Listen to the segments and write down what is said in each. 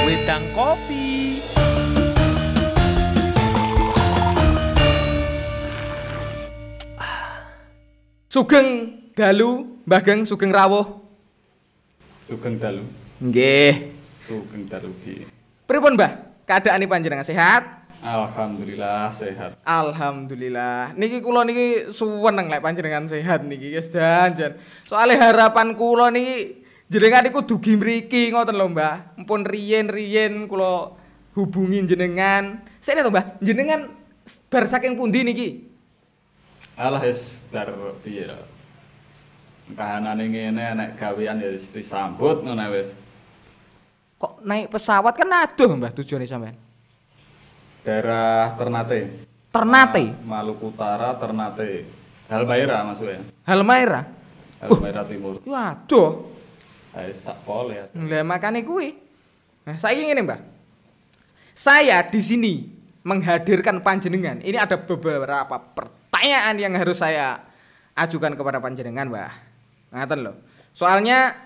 Wedang kopi. Sugeng dalu, Mbah Geng, sugeng rawuh. Sugeng dalu. Nggih. Sugeng dalu ki. Pripun, Mbah? Keadaane panjenengan sehat? Alhamdulillah sehat. Alhamdulillah. Niki kula niki suweneng lek panjenengan sehat niki wis janjan. Soale harapan kula niki jenengan niku dugi mriki ngoten lho, Mbah. Mumpun riyen-riyen kula hubungi jenengan. Sene to, Mbah? Jenengan bar saking pundi niki? Alah wis bar piye lho. Kahanane ngene nek gawean ya wis disambut ngono wis. Kok naik pesawat kan aduh, Mbah, tujuane sampean? Daerah Ternate. Ternate. Maluku Utara, Ternate. Halmahera maksudnya. Halmahera. Halmahera Timur. Waduh. Wis sak pol ya. Lah makane kuwi. Nah, saiki ngene, Mbah. Saya di sini menghadirkan panjenengan. Ini ada beberapa pertanyaan yang harus saya ajukan kepada panjenengan, Mbah. Ngaten loh. Soalnya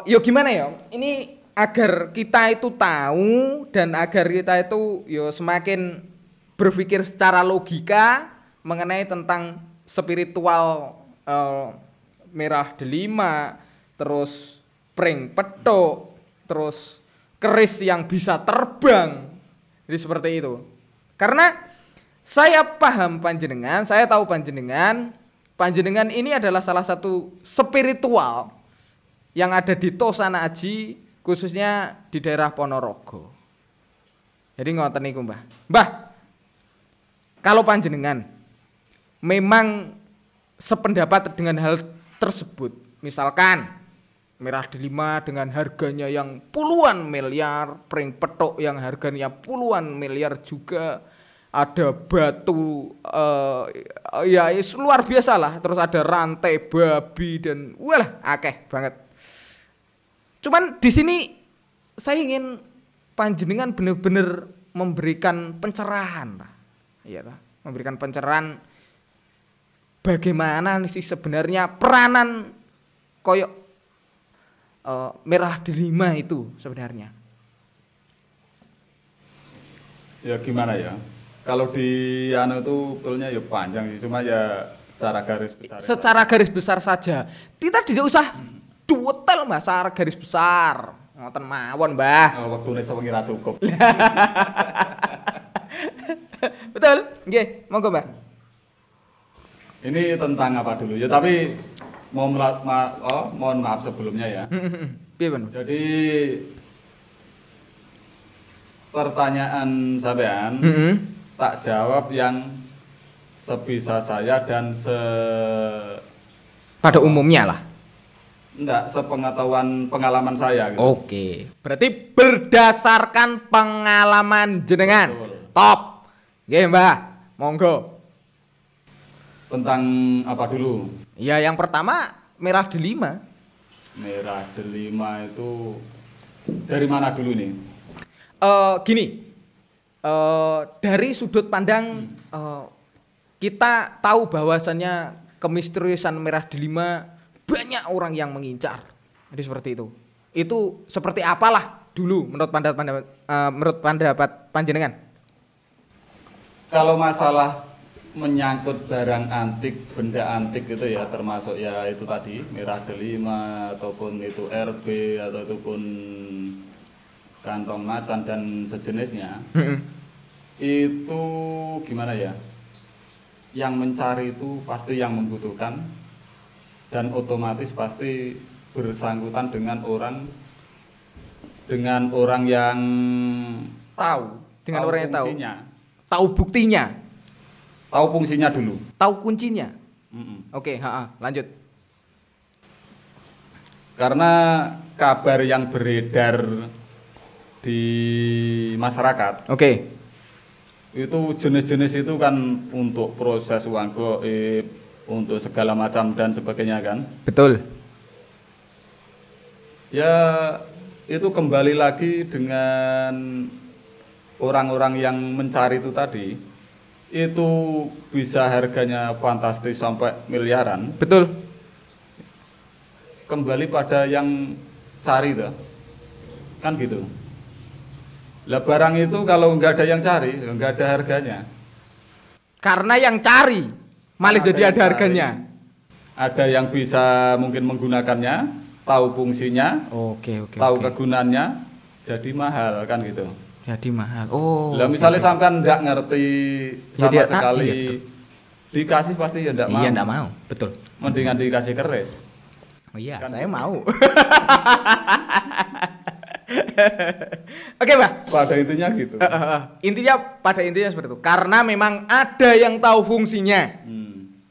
yo gimana ya? Ini agar kita itu tahu dan agar kita itu yo semakin berpikir secara logika mengenai tentang spiritual merah delima, terus pring petuk, terus keris yang bisa terbang. Jadi seperti itu. Karena saya paham panjenengan, saya tahu panjenengan ini adalah salah satu spiritual yang ada di Tosana Aji, khususnya di daerah Ponorogo. Jadi ngoten niku, Mbah. Mbah, kalau panjenengan memang sependapat dengan hal tersebut, misalkan merah delima dengan harganya yang puluhan miliar, pring petuk yang harganya puluhan miliar juga, ada batu ya luar biasa lah, terus ada rantai babi dan walah akeh banget. Cuman di sini saya ingin panjenengan benar-benar memberikan pencerahan, iya lah, memberikan pencerahan bagaimana sih sebenarnya peranan koyok merah delima itu sebenarnya. Ya gimana ya? Kalau di anu itu betulnya ya panjang sih, cuma ya secara garis besar. Secara garis besar saja. Kita tidak usah detail, Mbah, secara garis besar. Ngoten mawon, Mbah. Waktune sewengi ra cukup. Betul? Nggih, monggo, Mbah. Ini tentang apa dulu ya, tapi mohon maaf sebelumnya ya. Piye, Bang? Jadi pertanyaan sampean tak jawab yang sebisa saya dan pada umumnya lah. enggak pengalaman saya gitu. Oke. Berarti berdasarkan pengalaman jenengan. Betul. Top. Nggih, Mbah. Monggo. Tentang apa dulu? Ya, yang pertama merah delima. Merah delima itu dari mana dulu nih? Gini. Dari sudut pandang kita tahu bahwasannya kemisteriusan merah delima banyak orang yang mengincar. Jadi seperti itu. Itu seperti apalah dulu menurut pendapat panjenengan? Kalau masalah menyangkut barang antik, benda antik itu ya, termasuk ya itu tadi merah delima ataupun itu RB ataupun kantong macan dan sejenisnya. Itu gimana ya? Yang mencari itu pasti yang membutuhkan dan otomatis pasti bersangkutan dengan orang yang Tahu, dengan orang yang tahu. fungsinya. Tahu buktinya, Tahu fungsinya dulu. tahu kuncinya. Mm-mm. Oke, lanjut. Karena kabar yang beredar di masyarakat, Oke. itu jenis-jenis itu kan untuk proses uang goib, untuk segala macam dan sebagainya kan. Betul. Ya itu kembali lagi dengan orang-orang yang mencari itu tadi, itu bisa harganya fantastis sampai miliaran. Betul. Kembali pada yang cari tuh. Kan gitu. Lah barang itu kalau nggak ada yang cari, nggak ada harganya. Karena yang cari malah jadi ada harganya. Ada yang bisa mungkin menggunakannya, tahu fungsinya, Oke, tahu kegunaannya, jadi mahal kan gitu. Jadi mahal. Oh. Lah misalnya sampean nggak ngerti Ya, sama sekali, iya, dikasih pasti ya nggak mau. Iya, enggak mau. Betul. Mendingan dikasih keris. Oh iya, Kan saya gitu. mau. Oke, Mbak. Pada intinya gitu. Intinya pada intinya seperti itu. Karena memang ada yang tahu fungsinya.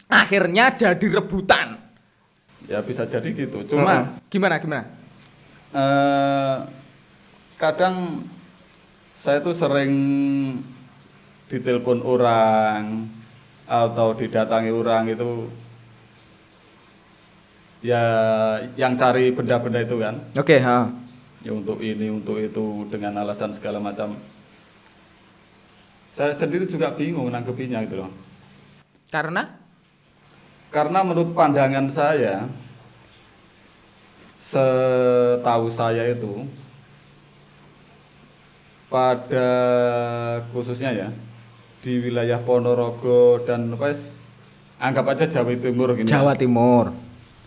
Akhirnya jadi rebutan. Ya bisa jadi gitu. Cuma Gimana? kadang saya tuh sering ditelepon orang atau didatangi orang itu ya yang cari benda-benda itu kan. Oke, Ya untuk ini, untuk itu dengan alasan segala macam. Saya sendiri juga bingung nanggepinya gitu loh. Karena menurut pandangan saya, setahu saya itu pada khususnya ya di wilayah Ponorogo dan anggap aja Jawa Timur gini. Jawa Timur.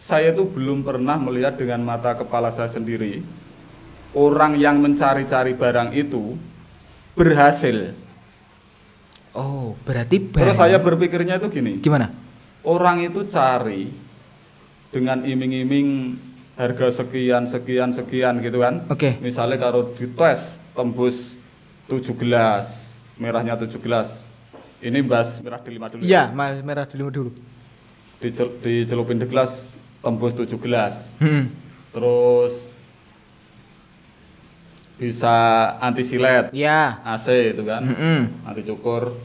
Saya itu belum pernah melihat dengan mata kepala saya sendiri orang yang mencari-cari barang itu berhasil. Oh, berarti Terus saya berpikirnya itu gini. Gimana? Orang itu cari dengan iming-iming harga sekian gitu kan. Oke. Misalnya kalau dites tembus 7 gelas, merahnya 7 gelas. Ini bahas merah delima dulu. Iya, merah delima dulu. Dicelupin di gelas tembus 7 gelas. Terus bisa anti silet, Iya. AC itu kan, anti cukur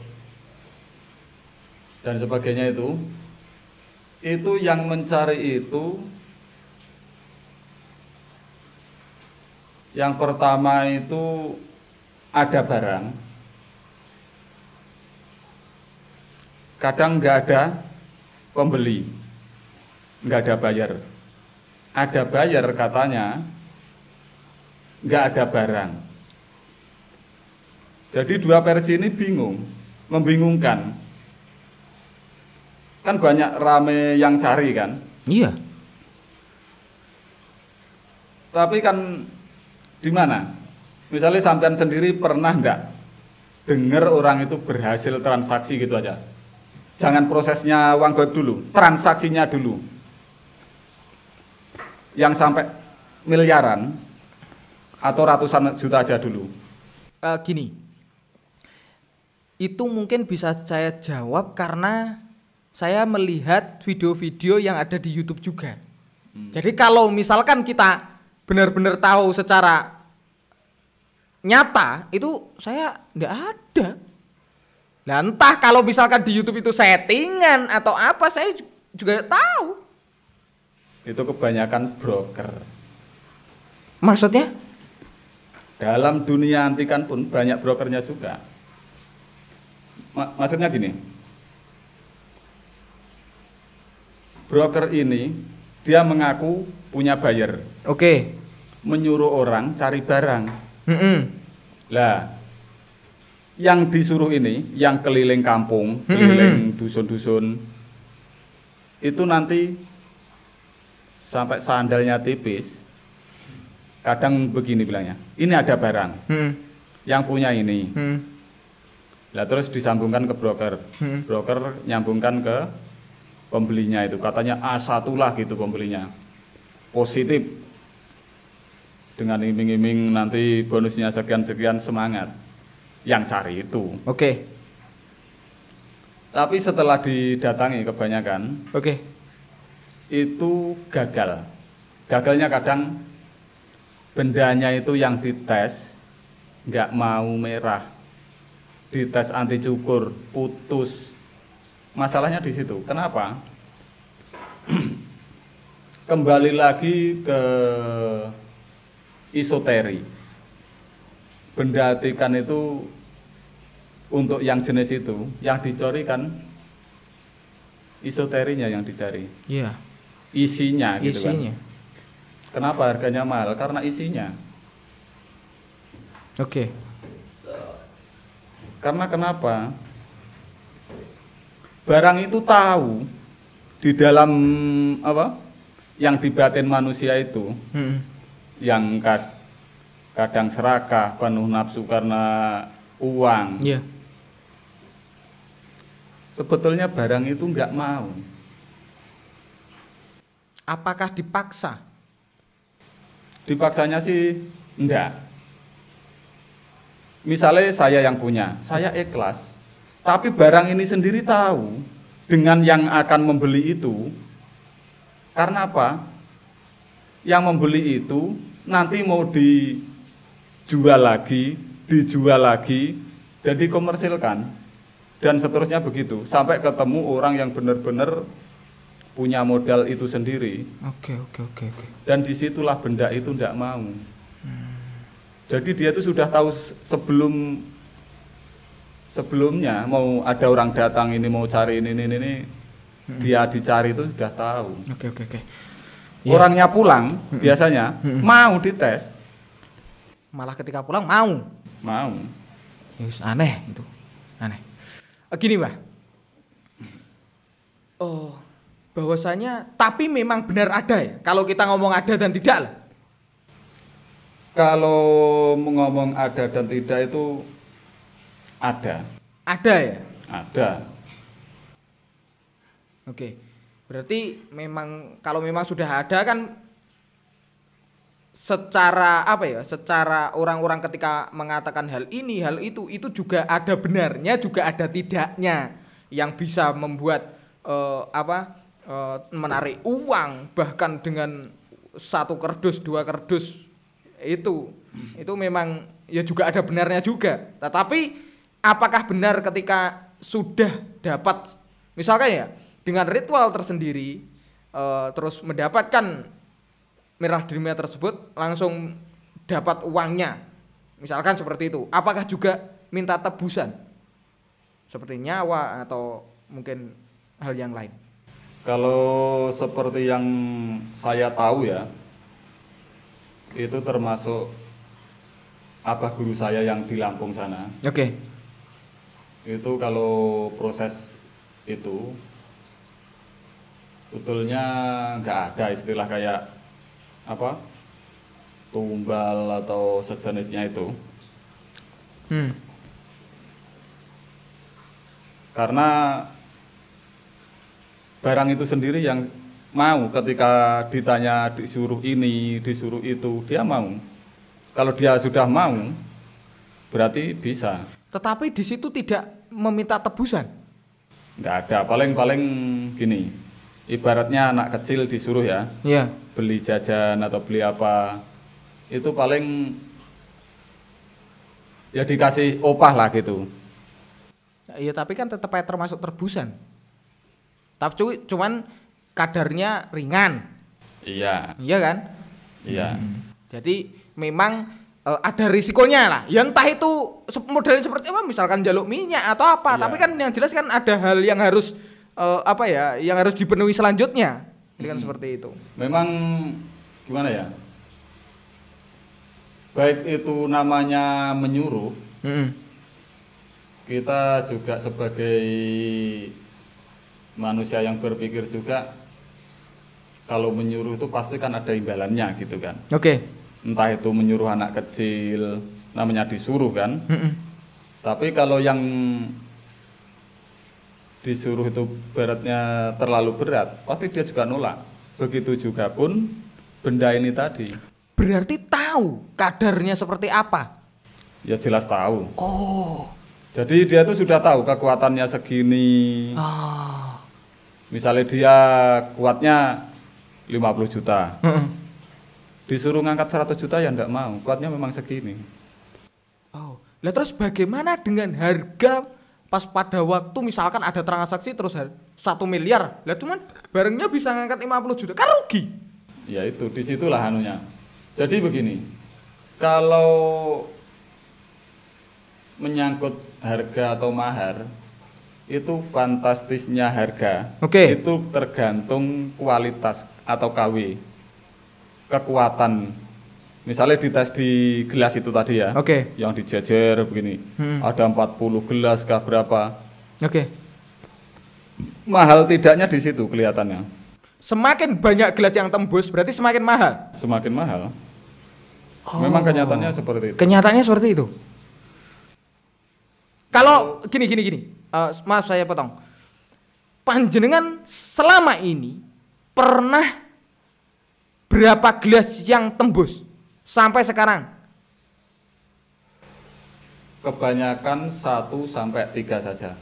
dan sebagainya itu yang mencari itu yang pertama itu ada barang, kadang nggak ada pembeli, nggak ada bayar, ada bayar katanya nggak ada barang. Jadi dua versi ini membingungkan. Kan banyak rame yang cari kan. Iya. Tapi kan di mana? Misalnya sampean sendiri pernah nggak dengar orang itu berhasil transaksi gitu aja? Jangan prosesnya uang goib dulu, transaksinya dulu. Yang sampai miliaran atau ratusan juta aja dulu. Gini, itu mungkin bisa saya jawab karena saya melihat video-video yang ada di YouTube juga. Jadi kalau misalkan kita benar-benar tahu secara nyata, itu saya enggak ada. Nah, entah kalau misalkan di YouTube itu settingan atau apa, saya juga tahu. Itu kebanyakan broker. Maksudnya? Dalam dunia antikan pun banyak brokernya juga. Maksudnya gini, broker ini dia mengaku punya buyer. Oke. Menyuruh orang cari barang. Lah, yang disuruh ini, yang keliling kampung, keliling dusun-dusun, itu nanti sampai sandalnya tipis. Kadang begini bilangnya, ini ada barang, yang punya ini. Lah terus disambungkan ke broker, broker nyambungkan ke pembelinya itu, katanya A1 lah gitu pembelinya, positif, dengan iming-iming nanti bonusnya sekian-sekian, semangat, yang cari itu. Oke. Tapi setelah didatangi kebanyakan, itu gagal. Gagalnya kadang bendanya itu yang dites nggak mau merah, dites anti cukur putus. Masalahnya di situ. Kenapa? Kembali lagi ke isoteri. Benda antikan itu untuk yang jenis itu, yang dicari kan isoterinya yang dicari. Iya. Isinya gitu kan. Isinya. Kenapa harganya mahal? Karena isinya. Oke. Karena kenapa? Barang itu tahu di dalam apa? Yang di batin manusia itu, yang kadang serakah, penuh nafsu karena uang. Iya. Sebetulnya barang itu nggak mau. Apakah dipaksa? Dipaksanya sih enggak. Misalnya saya yang punya, saya ikhlas. Tapi barang ini sendiri tahu dengan yang akan membeli itu. Karena apa? Yang membeli itu nanti mau dijual lagi, dan dikomersilkan, dan seterusnya begitu. Sampai ketemu orang yang benar-benar punya modal itu sendiri. Oke. Dan disitulah benda itu tidak mau. Jadi dia itu sudah tahu sebelumnya mau ada orang datang ini mau cari ini. Dia dicari itu sudah tahu. Oke. Yeah. Orangnya pulang biasanya mau dites. Malah ketika pulang mau. Yes, aneh itu. Aneh. Gini, Mbah. Oh, bahwasanya tapi memang benar ada ya. Kalau kita ngomong ada dan tidak lah. Kalau ngomong ada dan tidak itu ada. Ada ya? Ada. Oke. Berarti memang kalau memang sudah ada kan secara apa ya? Secara orang-orang ketika mengatakan hal ini, hal itu juga ada benarnya, juga ada tidaknya yang bisa membuat menarik uang bahkan dengan 1 kardus, 2 kardus itu memang ya juga ada benarnya juga. Tetapi apakah benar ketika sudah dapat misalkan ya dengan ritual tersendiri terus mendapatkan merah dirmiah tersebut langsung dapat uangnya, misalkan seperti itu, apakah juga minta tebusan seperti nyawa atau mungkin hal yang lain? Kalau seperti yang saya tahu ya, itu termasuk abah guru saya yang di Lampung sana. Oke. Itu kalau proses itu betulnya nggak ada istilah kayak apa tumbal atau sejenisnya itu. Karena barang itu sendiri yang mau, ketika ditanya disuruh ini, disuruh itu, dia mau. Kalau dia sudah mau, berarti bisa. Tetapi di situ tidak meminta tebusan. Nggak ada, paling gini. Ibaratnya anak kecil disuruh ya, Iya. beli jajan atau beli apa, itu paling ya dikasih opah lah gitu. Iya, tapi kan tetap aja termasuk tebusan. Tapi cuman kadarnya ringan. Iya. Iya kan? Iya. Jadi memang ada risikonya lah. Ya entah itu modelnya seperti apa, misalkan jaluk minyak atau apa. Iya. Tapi kan yang jelas kan ada hal yang harus yang harus dipenuhi selanjutnya. Ini kan seperti itu. Memang gimana ya? Baik itu namanya menyuruh, kita juga sebagai manusia yang berpikir juga, kalau menyuruh itu pasti kan ada imbalannya gitu kan. Oke. Entah itu menyuruh anak kecil, namanya disuruh kan. Tapi kalau yang disuruh itu beratnya terlalu berat, pasti dia juga nolak. Begitu juga pun benda ini tadi. Berarti tahu kadarnya seperti apa? Ya jelas tahu. Oh. Jadi dia tuh sudah tahu kekuatannya segini. Misalnya dia kuatnya 50 juta. Disuruh ngangkat 100 juta ya enggak mau. Kuatnya memang segini. Oh. Lah terus bagaimana dengan harga pas pada waktu misalkan ada transaksi terus 1 miliar. Lah cuman barangnya bisa ngangkat 50 juta. Kan rugi. Ya itu disitulah anunya. Jadi begini. Kalau menyangkut harga atau mahar, itu fantastisnya harga. Oke. Itu tergantung kualitas atau KW, kekuatan Misalnya dites di gelas itu tadi ya. Oke. Yang dijejer begini. Ada 40 gelas kah berapa? Oke. Mahal tidaknya di situ kelihatannya. Semakin banyak gelas yang tembus berarti semakin mahal. Semakin mahal. Memang kenyataannya seperti itu. Kenyataannya seperti itu. Kalau gini. Maaf saya potong. Panjenengan selama ini pernah berapa gelas yang tembus sampai sekarang? Kebanyakan 1 sampai 3 saja.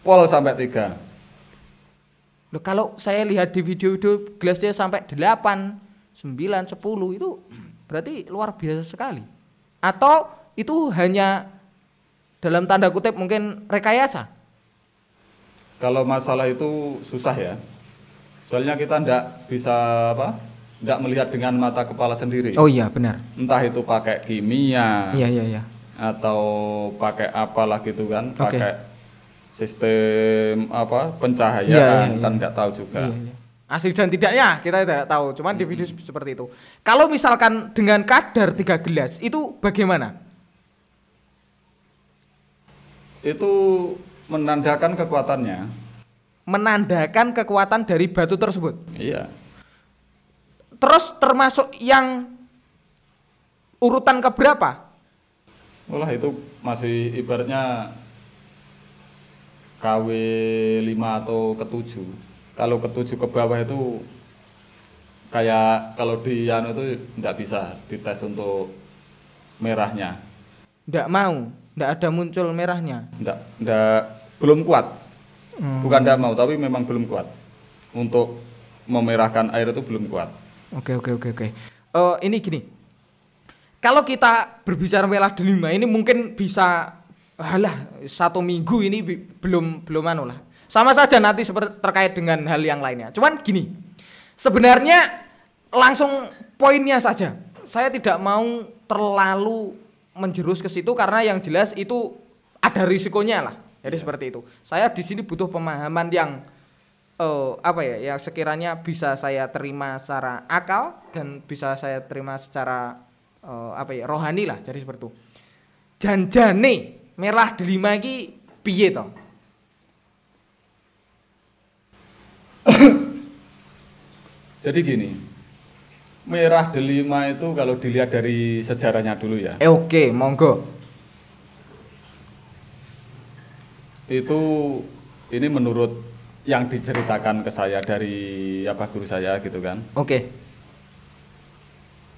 Pol sampai 3. Loh, kalau saya lihat di video-video gelasnya sampai 8, 9, 10 itu berarti luar biasa sekali. Atau itu hanya dalam tanda kutip mungkin rekayasa? Kalau masalah itu susah ya. Soalnya kita ndak bisa ndak melihat dengan mata kepala sendiri. Oh iya benar. Entah itu pakai kimia. Iya. Atau pakai apalah gitu kan, Oke. pakai sistem pencahayaan kan nggak tahu juga. Iya. Asli dan tidaknya kita tidak tahu, cuman di video seperti itu. Kalau misalkan dengan kadar 3 gelas itu bagaimana? Itu menandakan kekuatannya. Menandakan kekuatan dari batu tersebut. Iya. Terus termasuk yang urutan keberapa? Wah itu masih ibaratnya KW 5 atau ke-7. Kalau ke-7 ke bawah itu kayak kalau di anu itu enggak bisa dites untuk merahnya. Nggak mau, nggak ada muncul merahnya. Enggak belum kuat. Bukan enggak mau, tapi memang belum kuat. Untuk memerahkan air itu belum kuat. Oke. Ini gini. Kalau kita berbicara merah delima ini mungkin bisa 1 minggu ini belum anu lah. Sama saja nanti seperti terkait dengan hal yang lainnya. Cuman gini. Sebenarnya langsung poinnya saja. Saya tidak mau terlalu menjerus ke situ karena yang jelas itu ada risikonya lah. Jadi seperti itu. Saya di sini butuh pemahaman yang yang sekiranya bisa saya terima secara akal dan bisa saya terima secara rohani lah, jadi seperti itu. Janjane merah delima iki piye to? Jadi gini, merah delima itu kalau dilihat dari sejarahnya dulu ya. Oke, monggo. Itu ini menurut yang diceritakan ke saya dari guru saya gitu kan. Oke.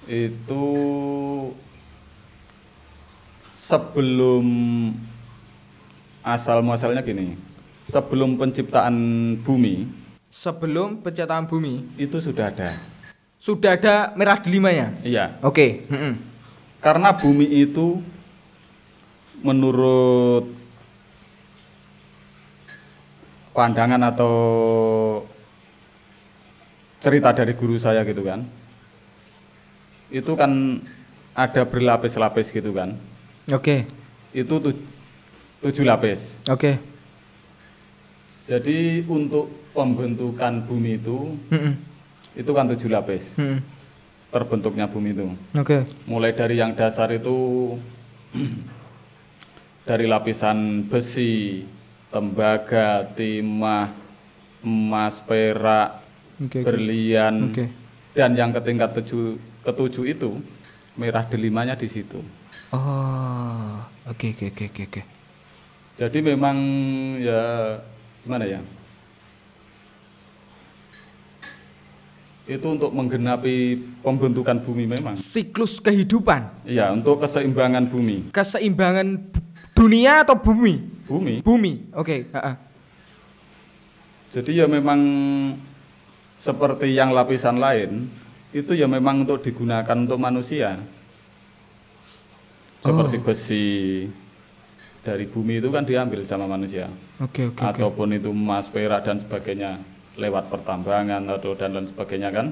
Itu sebelum asal muasalnya gini. Sebelum penciptaan bumi, Sebelum penciptaan bumi itu sudah ada. sudah ada merah delimanya. Iya. Oke. Karena bumi itu menurut pandangan atau cerita dari guru saya gitu kan, itu kan ada berlapis-lapis gitu kan. Oke. Itu 7 lapis. Oke. Jadi untuk pembentukan bumi itu kan 7 lapis. Terbentuknya bumi itu. Oke. Mulai dari yang dasar itu dari lapisan besi, tembaga, timah, emas, perak, berlian, dan yang ketingkat ketujuh itu merah delimanya di situ. Oh, oke. Jadi memang ya gimana ya? Itu untuk menggenapi pembentukan bumi memang. Siklus kehidupan. Iya, untuk keseimbangan bumi. Keseimbangan dunia atau bumi? Bumi. Oke. Jadi ya memang seperti yang lapisan lain, itu ya memang untuk digunakan untuk manusia. Seperti besi dari bumi itu kan diambil sama manusia. Oke. Ataupun itu emas, perak dan sebagainya lewat pertambangan atau dan lain sebagainya kan.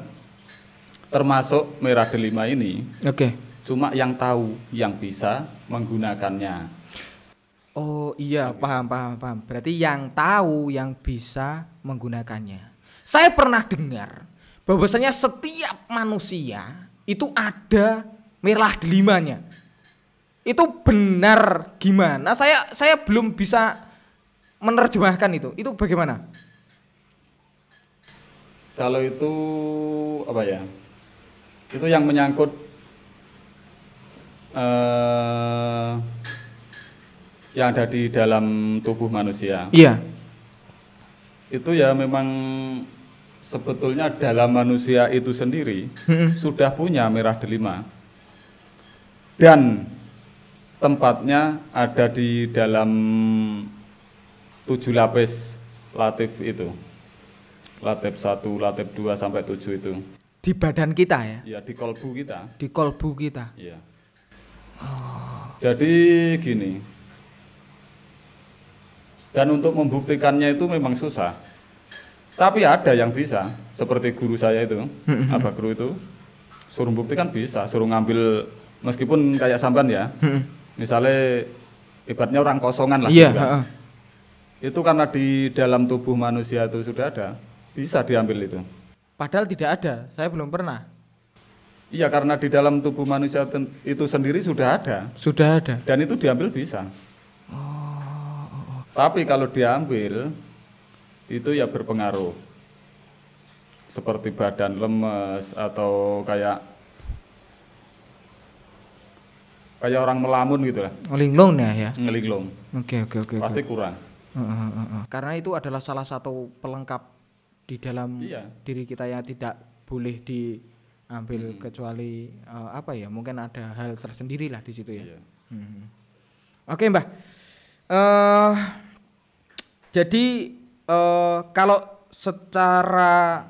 Termasuk merah delima ini. Oke. Cuma yang tahu, yang bisa menggunakannya. Oh iya, paham. Berarti yang tahu, yang bisa menggunakannya. Saya pernah dengar bahwasanya setiap manusia itu ada merah delimanya. Itu benar gimana? Saya belum bisa menerjemahkan itu. Itu bagaimana? Kalau itu apa ya? Itu yang menyangkut yang ada di dalam tubuh manusia. Iya. Itu ya memang sebetulnya dalam manusia itu sendiri sudah punya merah delima. Dan tempatnya ada di dalam 7 lapis latif itu. Latif 1, latif 2 sampai 7 itu. Di badan kita ya? Ya, di kolbu kita. Di kolbu kita. Iya. Jadi gini. Dan untuk membuktikannya itu memang susah. Tapi ada yang bisa, seperti guru saya itu, Abah Guru itu, suruh buktikan bisa, suruh ngambil meskipun kayak sampan ya. Misalnya ibaratnya orang kosongan lah Iya, gitu kan. Itu karena di dalam tubuh manusia itu sudah ada, bisa diambil itu. Padahal tidak ada, saya belum pernah. Iya, karena di dalam tubuh manusia itu sendiri sudah ada. Sudah ada. Dan itu diambil bisa. Tapi kalau diambil itu ya berpengaruh. Seperti badan lemes atau kayak orang melamun gitu lah. Linglung ya? Ngelinglung. Oke. Pasti kurang. Karena itu adalah salah satu pelengkap di dalam diri kita yang tidak boleh diambil kecuali apa ya? Mungkin ada hal tersendiri lah di situ ya. Iya. Oke, Mbah. Jadi kalau secara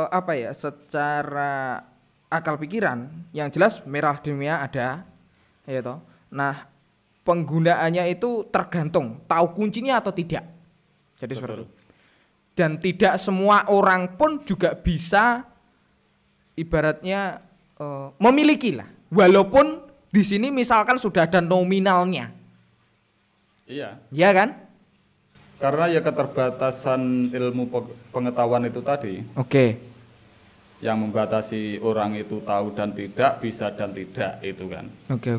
apa ya? Secara akal pikiran yang jelas merah delimanya ada, ya toh. Nah, penggunaannya itu tergantung tahu kuncinya atau tidak. Jadi seperti itu. Dan tidak semua orang pun juga bisa ibaratnya memiliki lah. Walaupun di sini misalkan sudah ada nominalnya. Iya. Iya kan? Karena ya keterbatasan ilmu pengetahuan itu tadi. Oke. Yang membatasi orang itu tahu dan tidak, bisa dan tidak itu kan. Oke.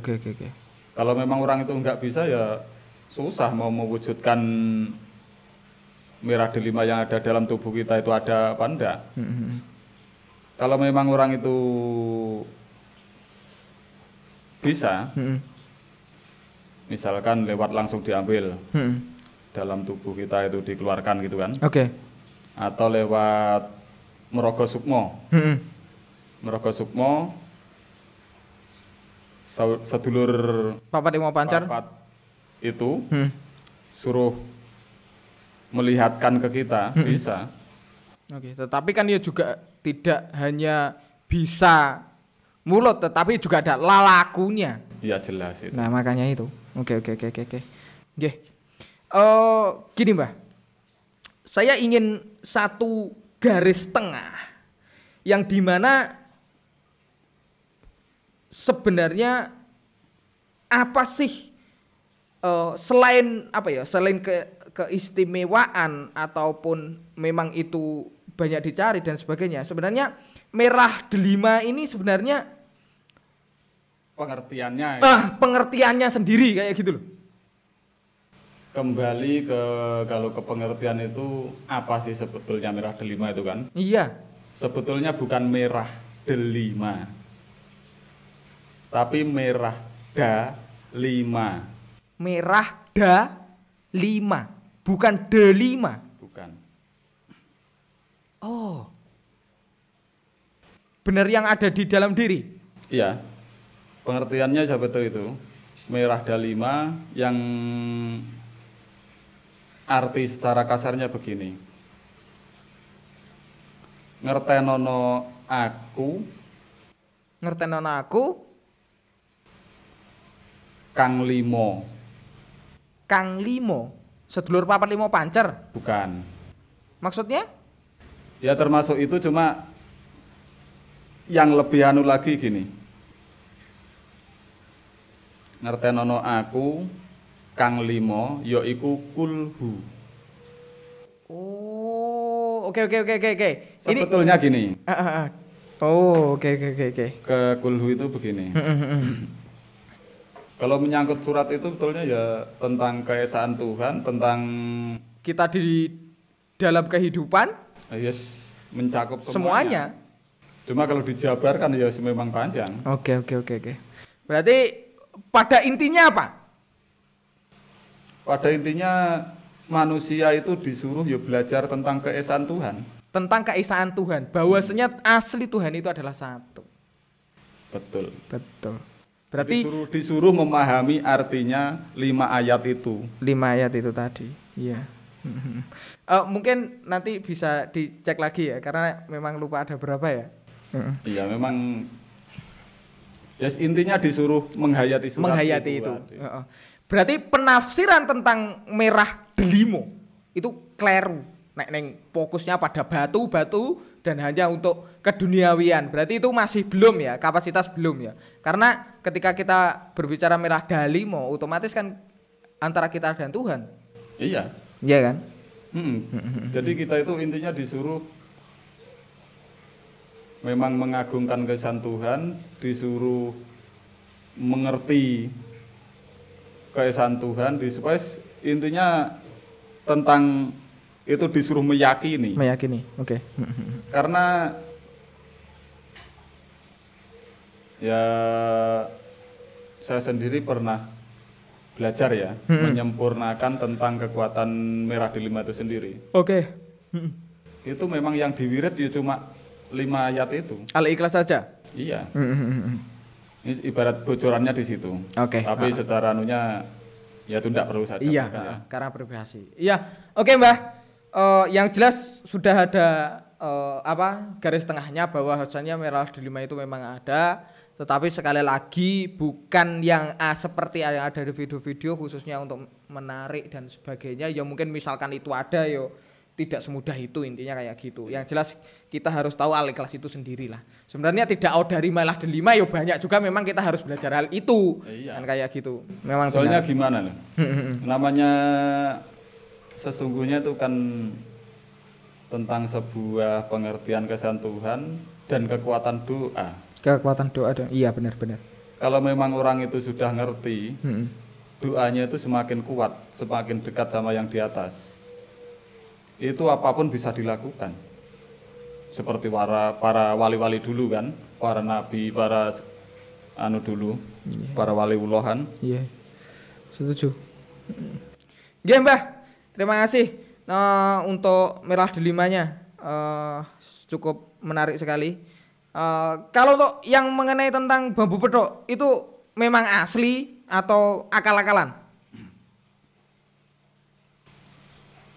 Kalau memang orang itu nggak bisa ya susah mau mewujudkan merah delima yang ada dalam tubuh kita itu ada apa enggak. Kalau memang orang itu bisa, misalkan lewat langsung diambil dalam tubuh kita itu dikeluarkan gitu kan. Oke. Atau lewat Merogo Sukmo. Merogo Sukmo sedulur Papat Imo Pancar itu suruh melihatkan ke kita bisa. Oke, tetapi kan dia juga tidak hanya bisa mulut tetapi juga ada lalakunya. Iya jelas itu. Nah, makanya itu. Oke. Nggih. Gini, Mbah. Saya ingin satu garis tengah yang dimana sebenarnya apa sih selain apa ya, selain keistimewaan ataupun memang itu banyak dicari dan sebagainya, sebenarnya merah delima ini sebenarnya pengertiannya pengertiannya sendiri kayak gitu loh. Kembali kalau ke pengertian itu apa sih sebetulnya merah delima itu kan? Iya. Sebetulnya bukan merah delima, tapi merah delima. Merah delima, bukan delima. Bukan. Oh. Benar yang ada di dalam diri? Iya. Pengertiannya seperti itu. Merah delima yang arti secara kasarnya begini. Ngertenono aku Kang Limo. Kang Limo, sedulur Papat Limo Pancer. Bukan. Maksudnya? Ya termasuk itu, cuma yang lebih anu lagi gini. Ngertenono aku Kang Limo yaiku kulhu. Oh, Oke. Sebetulnya gini, Oh, oke. ke kulhu itu begini. Kalau menyangkut surat itu betulnya ya tentang keesaan Tuhan, tentang Kita di dalam kehidupan yes, mencakup semuanya. Cuma kalau dijabarkan ya memang panjang. Oke. Berarti pada intinya apa? Pada intinya manusia itu disuruh ya belajar tentang keesaan Tuhan. Tentang keesaan Tuhan, bahwasanya asli Tuhan itu adalah satu. Betul. Berarti Disuruh memahami artinya 5 ayat itu. 5 ayat itu tadi. Iya. Mungkin nanti bisa dicek lagi ya, karena memang lupa ada berapa ya. Iya, memang yes, intinya disuruh menghayati surat Menghayati itu. Berarti penafsiran tentang merah delimo itu kleru. Nek neng fokusnya pada batu dan hanya untuk keduniawian. Berarti itu masih belum ya, kapasitas belum ya. Karena ketika kita berbicara merah delimo, otomatis kan antara kita dan Tuhan. Iya. Iya kan? Jadi kita itu intinya disuruh memang mengagungkan keesaan Tuhan, disuruh mengerti keesaan Tuhan, supaya intinya tentang itu disuruh meyakini. Oke. Karena ya saya sendiri pernah belajar ya, menyempurnakan tentang kekuatan merah delima itu sendiri. Oke. Itu memang yang diwirid ya cuma 5 ayat itu. Al-Ikhlas saja. Iya. Ini ibarat bocorannya di situ. Oke. Tapi secara anunya ya itu tidak perlu saja. Iya, karena privasi. Iya. Oke, Mbah. Yang jelas sudah ada garis tengahnya bahwa bahwasanya merah delima itu memang ada, tetapi sekali lagi bukan yang seperti yang ada di video-video khususnya untuk menarik dan sebagainya. Ya mungkin misalkan itu ada yo tidak semudah itu, intinya kayak gitu. Yang jelas kita harus tahu Al-Ikhlas itu sendirilah. Sebenarnya tidak dari merah delima yo banyak juga memang kita harus belajar hal itu. Iya. Kan kayak gitu. Memang soalnya benar. gimana loh? Namanya sesungguhnya itu kan tentang sebuah pengertian keesaan Tuhan dan kekuatan doa. Kekuatan doa dong. Iya benar. Kalau memang orang itu sudah ngerti, doanya itu semakin kuat, semakin dekat sama yang di atas. Itu apapun bisa dilakukan. Seperti para wali-wali dulu kan, para nabi, para dulu, para waliullahan. Iya. Setuju. Nggih, Mbah. Terima kasih untuk merah delimanya. Cukup menarik sekali. Kalau untuk yang mengenai tentang bambu petok itu memang asli atau akal-akalan?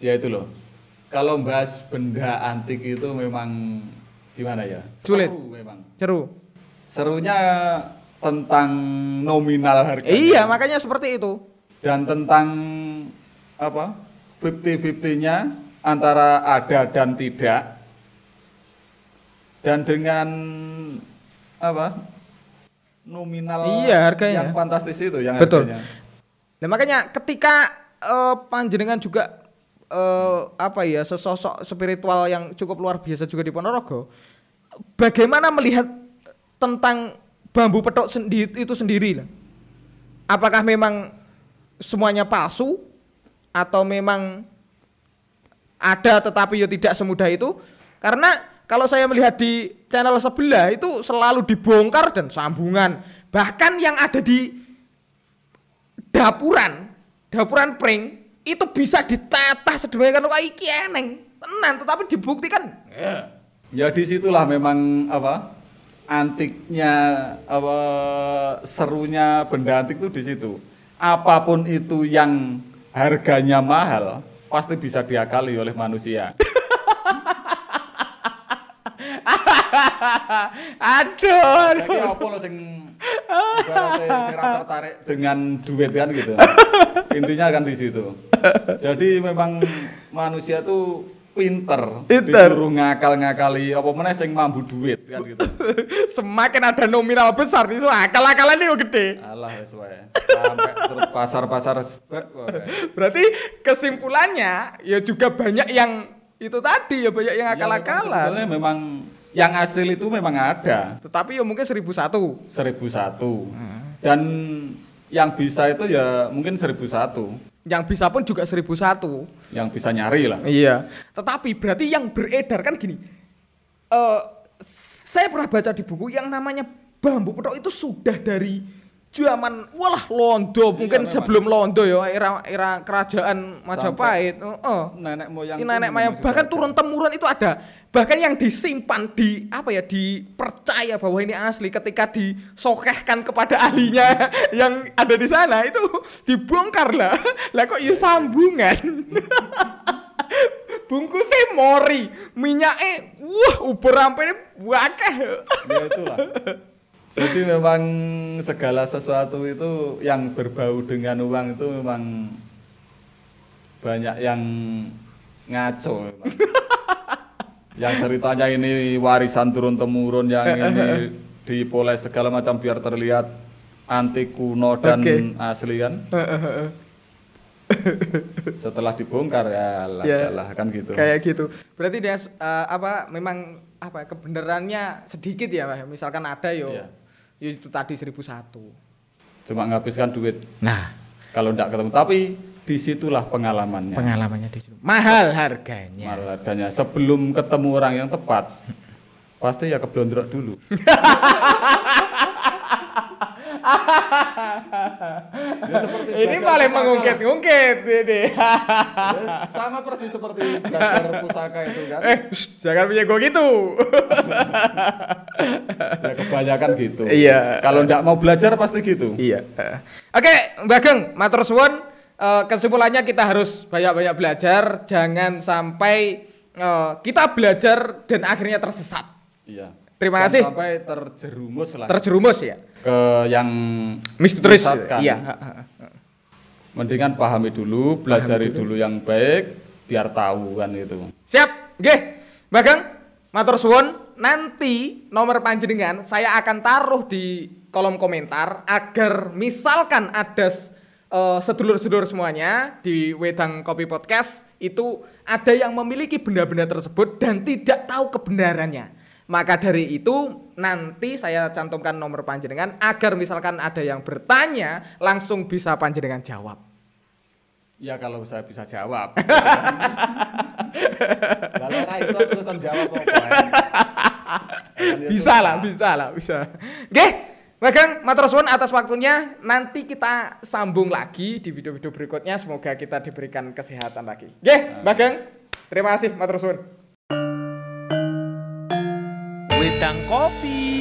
Ya itu loh. Kalau bahas benda antik itu memang gimana ya? Sulit. Seru memang. Serunya Tentang nominal harganya. Iya, makanya seperti itu. Dan tentang apa? 50-50-nya antara ada dan tidak. Dan dengan apa? Nominal harganya yang fantastis itu yang betul. harganya. Nah, makanya ketika panjenengan juga sesosok spiritual yang cukup luar biasa juga di Ponorogo, bagaimana melihat tentang bambu petok itu sendiri lah? Apakah memang semuanya palsu atau memang ada tetapi ya tidak semudah itu? Karena kalau saya melihat di channel sebelah itu selalu dibongkar dan sambungan, bahkan yang ada di dapuran pring itu bisa ditata sedemikian rupa iki eneng tenan, tetapi dibuktikan ya disitulah memang apa antiknya, apa serunya benda antik itu di situ. Apapun itu yang harganya mahal pasti bisa diakali oleh manusia. Aduh. Saiki apa lo sing tertarik dengan duit kan gitu. Intinya kan di situ. Jadi memang manusia tuh pinter. Disuruh ngakal-ngakali apa meneh sing mambu duit kan gitu. Semakin ada nominal besar itu akal-akalan itu gede. Alah wis wae. Sampai terus pasar-pasar sebek. Berarti kesimpulannya ya juga banyak yang itu tadi ya banyak yang akal-akalan. Sebenarnya memang yang asli itu memang ada. Tetapi ya mungkin 1001. 1001. Dan yang bisa itu ya mungkin 1001. Yang bisa pun juga 1001. Yang bisa nyari lah. Iya. Tetapi berarti yang beredar kan gini. Saya pernah baca di buku yang namanya bambu petok itu sudah dari zaman Londo, mungkin sebelum Londo ya, era kerajaan Majapahit. Nenek moyang. Nenek moyang bahkan turun temurun itu ada. Bahkan yang disimpan dipercaya bahwa ini asli ketika disokehkan kepada ahlinya yang ada di sana itu dibongkar lah. Lah kok ya sambungan. Bungkusnya mori, minyaknya ubur rampenya wakeh. Ya itulah. Jadi memang segala sesuatu itu yang berbau dengan uang itu memang banyak yang ngaco. Yang ceritanya ini warisan turun temurun, yang ini dipoles segala macam biar terlihat antik, kuno dan asli kan. Setelah dibongkar lah kan gitu. Kayak gitu. Berarti dia memang kebenarannya sedikit ya, Pak. Misalkan ada itu tadi 1001. Cuma nghabiskan duit. Nah, kalau enggak ketemu, tapi disitulah pengalamannya. Pengalamannya di situ. Mahal harganya. Mahal harganya. Sebelum ketemu orang yang tepat, pasti ya keblondrok dulu. Ya, ini paling mengungkit-ungkit ini. Ya, sama persis seperti belajar pusaka itu kan. Jangan punya gue gitu. Ya kebanyakan gitu. Iya. Kalau enggak mau belajar pasti gitu. Iya. Oke, Mbak Geng, matur suwun. Kesimpulannya kita harus banyak-banyak belajar, jangan sampai kita belajar dan akhirnya tersesat. Iya. Terima kasih. Sampai terjerumus lah. Terjerumus ya. Ke yang misterius. Iya. Mendingan pahami dulu, pelajari dulu yang baik, biar tahu kan itu. Siap, nggih. Mbak Geng, matur suwun. Nanti nomor panjenengan saya akan taruh di kolom komentar agar misalkan ada sedulur-sedulur semuanya di Wedang Kopi Podcast itu ada yang memiliki benda-benda tersebut dan tidak tahu kebenarannya. Maka dari itu nanti saya cantumkan nomor panjenengan agar misalkan ada yang bertanya langsung bisa panjenengan jawab. Ya kalau saya bisa jawab. Kalau Raisa itu kan jawab apa? Bisa lah. Oke, Bagang, matur suwun atas waktunya. Nanti kita sambung lagi di video-video berikutnya. Semoga kita diberikan kesehatan lagi. Oke, Bagang, terima kasih, matur suwun. Wedang Kopi.